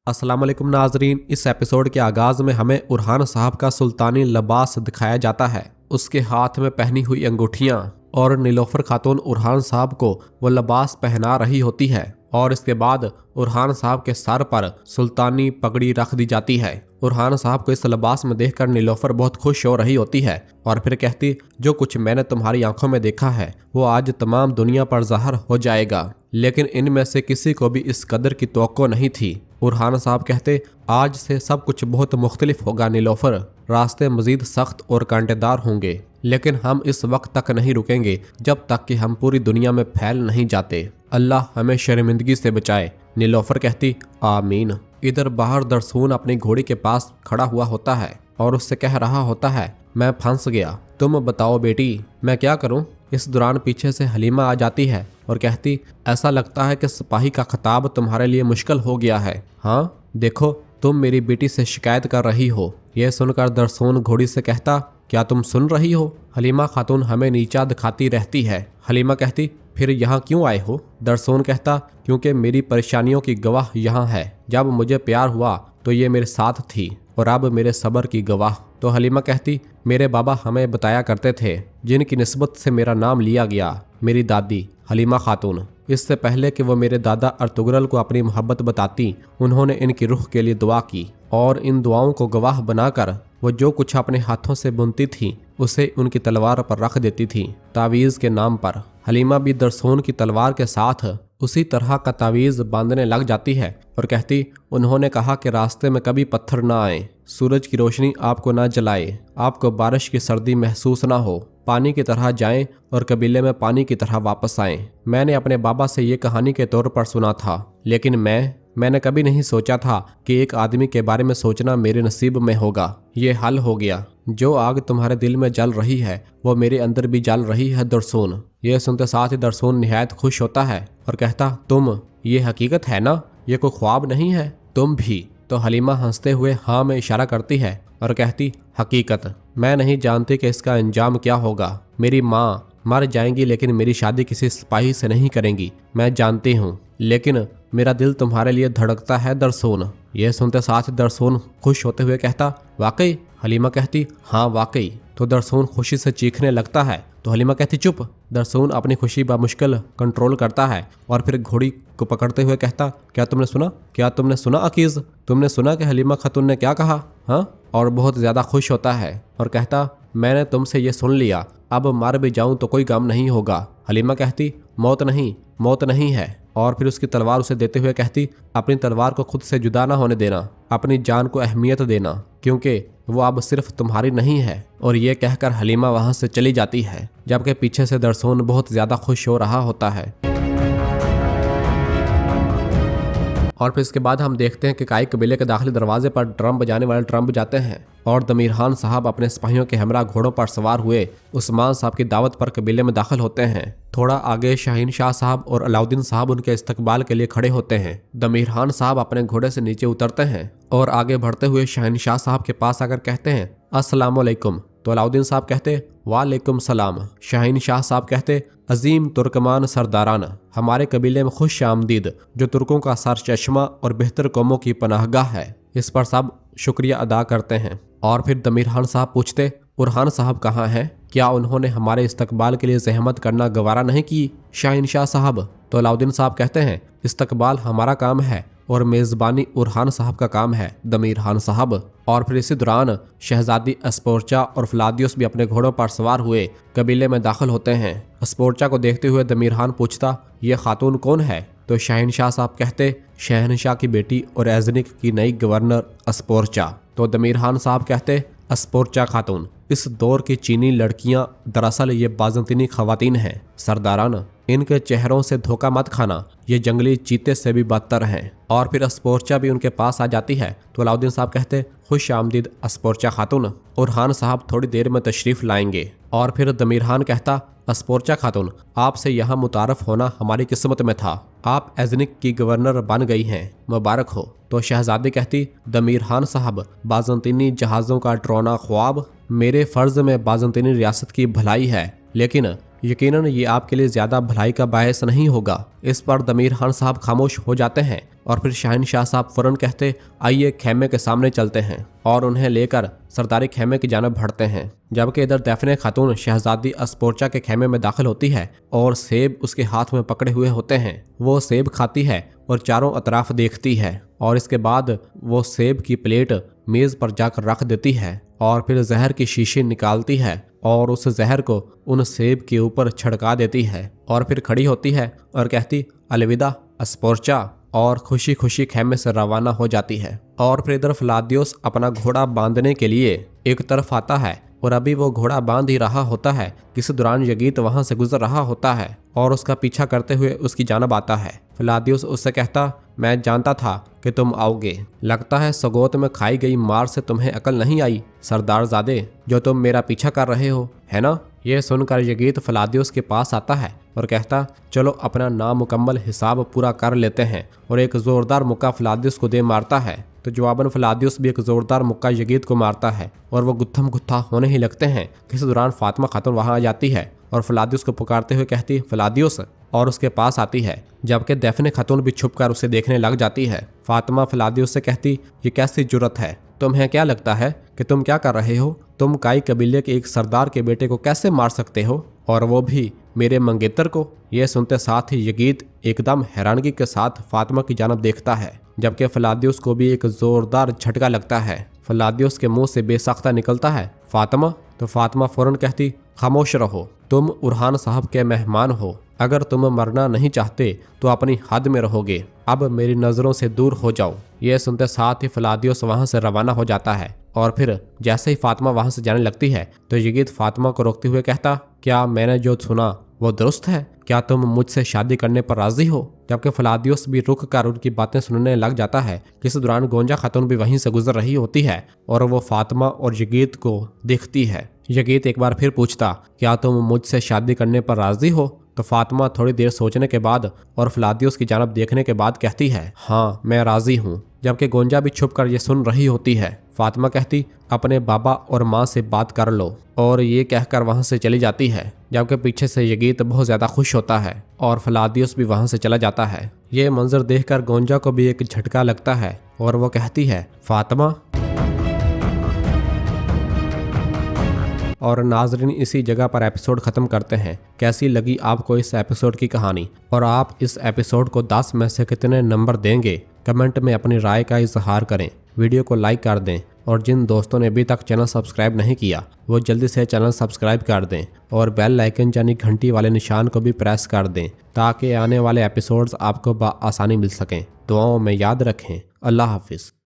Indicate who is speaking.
Speaker 1: अस्सलाम वालेकुम नाजरीन। इस एपिसोड के आगाज में हमें उरहान साहब का सुल्तानी लिबास दिखाया जाता है। उसके हाथ में पहनी हुई अंगूठियां और नीलोफर खातून उरहान साहब को वो लिबास पहना रही होती है और इसके बाद उरहान साहब के सर पर सुल्तानी पगड़ी रख दी जाती है। उरहान साहब को इस लिबास में देखकर नीलोफर बहुत खुश हो रही होती है और फिर कहती, जो कुछ मैंने तुम्हारी आंखों में देखा है वो आज तमाम दुनिया पर ज़ाहिर हो जाएगा, लेकिन इनमें से किसी को भी इस कदर की तवक्को नहीं थी। उरहान साहब कहते, आज से सब कुछ बहुत मुख्तलिफ होगा नीलोफर, रास्ते मजीद सख्त और कांटेदार होंगे, लेकिन हम इस वक्त तक नहीं रुकेंगे जब तक कि हम पूरी दुनिया में फैल नहीं जाते। अल्लाह हमें शर्मिंदगी से बचाए। नीलोफर कहती, आमीन। इधर बाहर दरसून अपनी घोड़ी के पास खड़ा हुआ होता है और उससे कह रहा होता है, मैं फंस गया, तुम बताओ बेटी मैं क्या करूं। इस दौरान पीछे से हलीमा आ जाती है और कहती, ऐसा लगता है कि सिपाही का खिताब तुम्हारे लिए मुश्किल हो गया है। हाँ देखो, तुम मेरी बेटी से शिकायत कर रही हो। यह सुनकर दरसून घोड़ी से कहता, क्या तुम सुन रही हो? हलीमा खातून हमें नीचा दिखाती रहती है। हलीमा कहती, फिर यहाँ क्यों आए हो? दरसून कहता, क्योंकि मेरी परेशानियों की गवाह यहाँ है। जब मुझे प्यार हुआ तो ये मेरे साथ थी और अब मेरे सब्र की गवाह। तो हलीमा कहती, मेरे बाबा हमें बताया करते थे, जिनकी निस्बत से मेरा नाम लिया गया, मेरी दादी हलीमा खातून। इससे पहले कि वो मेरे दादा अर्तुगरल को अपनी मोहब्बत बताती, उन्होंने इनकी रूह के लिए दुआ की और इन दुआओं को गवाह बनाकर वो जो कुछ अपने हाथों से बुनती थी उसे उनकी तलवार पर रख देती थी, तावीज़ के नाम पर। हलीमा भी दरसून की तलवार के साथ उसी तरह का तावीज़ बांधने लग जाती है और कहती, उन्होंने कहा कि रास्ते में कभी पत्थर ना आए, सूरज की रोशनी आपको ना जलाए, आपको बारिश की सर्दी महसूस ना हो, पानी की तरह जाएं और कबीले में पानी की तरह वापस आएं। मैंने अपने बाबा से ये कहानी के तौर पर सुना था, लेकिन मैंने कभी नहीं सोचा था कि एक आदमी के बारे में सोचना मेरे नसीब में होगा। ये हल हो गया। जो आग तुम्हारे दिल में जल रही है वो मेरे अंदर भी जल रही है दरसून। यह सुनते साथ ही दरसून निहायत खुश होता है और कहता, तुम, ये हकीकत है ना, ये कोई ख्वाब नहीं है, तुम भी? तो हलीमा हंसते हुए हाँ में इशारा करती है और कहती, हकीकत, मैं नहीं जानती कि इसका अंजाम क्या होगा। मेरी माँ मर जाएंगी लेकिन मेरी शादी किसी सिपाही से नहीं करेंगी, मैं जानती हूँ, लेकिन मेरा दिल तुम्हारे लिए धड़कता है दरसून। यह सुनते साथ दरसून खुश होते हुए कहता, वाकई? हलीमा कहती, हाँ वाकई। तो दरसून खुशी से चीखने लगता है। तो हलीमा कहती, चुप। दरसून अपनी खुशी बामुश्किल कंट्रोल करता है और फिर घोड़ी को पकड़ते हुए कहता, क्या तुमने सुना अकीज़? तुमने सुना कि हलीमा खातून ने क्या कहा? हाँ? और बहुत ज़्यादा खुश होता है और कहता, मैंने तुमसे ये सुन लिया, अब मर भी जाऊं तो कोई गम नहीं होगा। हलीमा कहती, मौत नहीं है। और फिर उसकी तलवार उसे देते हुए कहती, अपनी तलवार को खुद से जुदा ना होने देना, अपनी जान को अहमियत देना, क्योंकि वो अब सिर्फ तुम्हारी नहीं है। और ये कहकर हलीमा वहां से चली जाती है, जबकि पीछे से दरसून बहुत ज्यादा खुश हो रहा होता है। और फिर इसके बाद हम देखते हैं कि काई कबीले के दाखिली दरवाजे पर ड्रम बजाने वाले ड्रम बजाते हैं और दमीरहान साहब अपने सिपाहियों के हमरा घोड़ों पर सवार हुए उस्मान साहब की दावत पर कबीले में दाखिल होते हैं। थोड़ा आगे शाहीन शाह साहब और अलाउद्दीन साहब उनके इस्तकबाल के लिए खड़े होते हैं। दमीरहान साहब अपने घोड़े से नीचे उतरते हैं और आगे बढ़ते हुए शाहीन शाह साहब के पास आकर कहते हैं, अस्सलाम वालेकुम। तो अलाउद्दीन साहब कहते, वालेकुम सलाम। शाहीन शाह साहब कहते, अजीम तुर्कमान सरदारान, हमारे कबीले में खुश आमदीद, जो तुर्कों का सर चश्मा और बेहतर कौमों की पनाहगाह है। इस पर सब शुक्रिया अदा करते हैं। और फिर दमीरहान साहब पूछते, उरहान साहब कहाँ हैं? क्या उन्होंने हमारे इस्तकबाल के लिए जहमत करना गवारा नहीं की शाहीन शाह साहब? तो अलाउद्दीन साहब कहते हैं, इस्तकबाल हमारा काम है और मेज़बानी उरहान साहब का काम है दमीरहान साहब। और फिर इसी दौरान शहजादी अस्पोर्चा और फ्लादियोस भी अपने घोड़ों पर सवार हुए कबीले में दाखिल होते हैं। अस्पोर्चा को देखते हुए दमीरहान पूछता, ये खातून कौन है? तो शहनशाह साहब कहते, शहनशाह की बेटी और एजनिक की नई गवर्नर अस्पोर्चा। तो दमीरहान साहब कहते, अस्पोर्चा खातून, इस दौर की चीनी लड़कियां दरअसल ये बाज़ंतीनी खवातीन हैं सरदारान, इनके चेहरों से धोखा मत खाना, ये जंगली चीते से भी बदतर हैं। और फिर अस्पोर्चा भी उनके पास आ जाती है। तो अलाउद्दीन साहब कहते, खुश आमदीद अस्पोर्चा खातून, उरहान साहब थोड़ी देर में तशरीफ़ लाएंगे। और फिर दमीरहान कहता, अस्पोर्चा खातून, आपसे यहाँ मुतारफ़ होना हमारी किस्मत में था, आप एजनिक की गवर्नर बन गई हैं, मुबारक हो। तो शहजादी कहती, दमीरहान साहब, बाज़ंतीनी जहाज़ों का डरावना ख्वाब, मेरे फ़र्ज़ में बाज़ंतीनी रियासत की भलाई है, लेकिन यकीनन ये आपके लिए ज़्यादा भलाई का बायस नहीं होगा। इस पर दमीरहान साहब खामोश हो जाते हैं और फिर शहनशाह साहब फौरन कहते, आइए खेमे के सामने चलते हैं, और उन्हें लेकर सरदारी खेमे की जानब बढ़ते हैं। जबकि इधर दैफने खातून शहजादी अस्पोर्चा के खेमे में दाखिल होती है और सेब उसके हाथ में पकड़े हुए होते हैं। वो सेब खाती है और चारों अतराफ देखती है, और इसके बाद वो सेब की प्लेट मेज पर जाकर रख देती है और फिर जहर की शीशी निकालती है और उस जहर को उन सेब के ऊपर छिड़का देती है, और फिर खड़ी होती है और कहती, अलविदा अस्पोर्चा, और खुशी खुशी खेमे से रवाना हो जाती है। और फिर इधर फ्लादियोस अपना घोड़ा बांधने के लिए एक तरफ आता है, और अभी वो घोड़ा बांध ही रहा होता है किसी दौरान यगीत वहां से गुजर रहा होता है और उसका पीछा करते हुए उसकी जानब आता है। फ्लादियोस उससे कहता, मैं जानता था कि तुम आओगे, लगता है सगोत में खाई गई मार से तुम्हें अकल नहीं आई सरदारजादे, जो तुम मेरा पीछा कर रहे हो, है ना। यह सुनकर यगीत फ्लादियोस के पास आता है और कहता, चलो अपना नामुकम्मल हिसाब पूरा कर लेते हैं, और एक जोरदार मुक्का फ्लादियोस को दे मारता है। तो जवाबन फ्लादियोस भी एक जोरदार मुक्का यगीत को मारता है और वो गुत्थम गुत्था होने ही लगते हैं। किसी दौरान फातिमा खातून वहां आ जाती है और फ्लादियोस को पुकारते हुए कहती, फ्लादियोस, और उसके पास आती है, जबकि दैफने खातून भी छुपकर उसे देखने लग जाती है। फातिमा फ्लादियोस से कहती, ये कैसी जुर्रत है, तुम्हें क्या लगता है कि तुम क्या कर रहे हो? तुम काई कबीले के एक सरदार के बेटे को कैसे मार सकते हो, और वो भी मेरे मंगेतर को? यह सुनते साथ ही यगीत एकदम हैरानगी के साथ फातिमा की जानब देखता है, जबकि फ्लादियोस को भी एक जोरदार झटका लगता है। फ्लादियोस के मुंह से बेसाख्ता निकलता है, फातिमा। तो फातिमा फौरन कहती, खामोश रहो, तुम उरहान साहब के मेहमान हो, अगर तुम मरना नहीं चाहते तो अपनी हद में रहोगे, अब मेरी नज़रों से दूर हो जाओ। यह सुनते साथ ही फ्लादियोस वहां से रवाना हो जाता है, और फिर जैसे ही फातिमा वहां से जाने लगती है तो यगीत फातिमा को रोकते हुए कहता, क्या मैंने जो सुना वो दुरुस्त है? क्या तुम मुझसे शादी करने पर राजी हो? जबकि फ्लादियोस भी रुक कर उनकी बातें सुनने लग जाता है। किसी दौरान गोंजा खातून भी वहीं से गुजर रही होती है और वो फातिमा और यगीत को देखती है। यगीत एक बार फिर पूछता, क्या तुम मुझसे शादी करने पर राजी हो? तो फातिमा थोड़ी देर सोचने के बाद और फ्लादियोस की जानब देखने के बाद कहती है, हाँ मैं राजी हूँ। जबकि गोंजा भी छुपकर ये सुन रही होती है। फातिमा कहती, अपने बाबा और माँ से बात कर लो, और ये कहकर वहां से चली जाती है। जबकि पीछे से यगीत बहुत ज्यादा खुश होता है और फ्लादियोस भी वहां से चला जाता है। ये मंजर देखकर गोंजा को भी एक झटका लगता है और वो कहती है, फातिमा। और नाजरीन, इसी जगह पर एपिसोड ख़त्म करते हैं। कैसी लगी आपको इस एपिसोड की कहानी, और आप इस एपिसोड को 10 में से कितने नंबर देंगे? कमेंट में अपनी राय का इजहार करें। वीडियो को लाइक कर दें, और जिन दोस्तों ने अभी तक चैनल सब्सक्राइब नहीं किया वो जल्दी से चैनल सब्सक्राइब कर दें, और बेल आइकन यानी घंटी वाले निशान को भी प्रेस कर दें, ताकि आने वाले एपिसोड्स आपको आसानी मिल सकें। दुआओं में याद रखें। अल्लाह हाफिज़।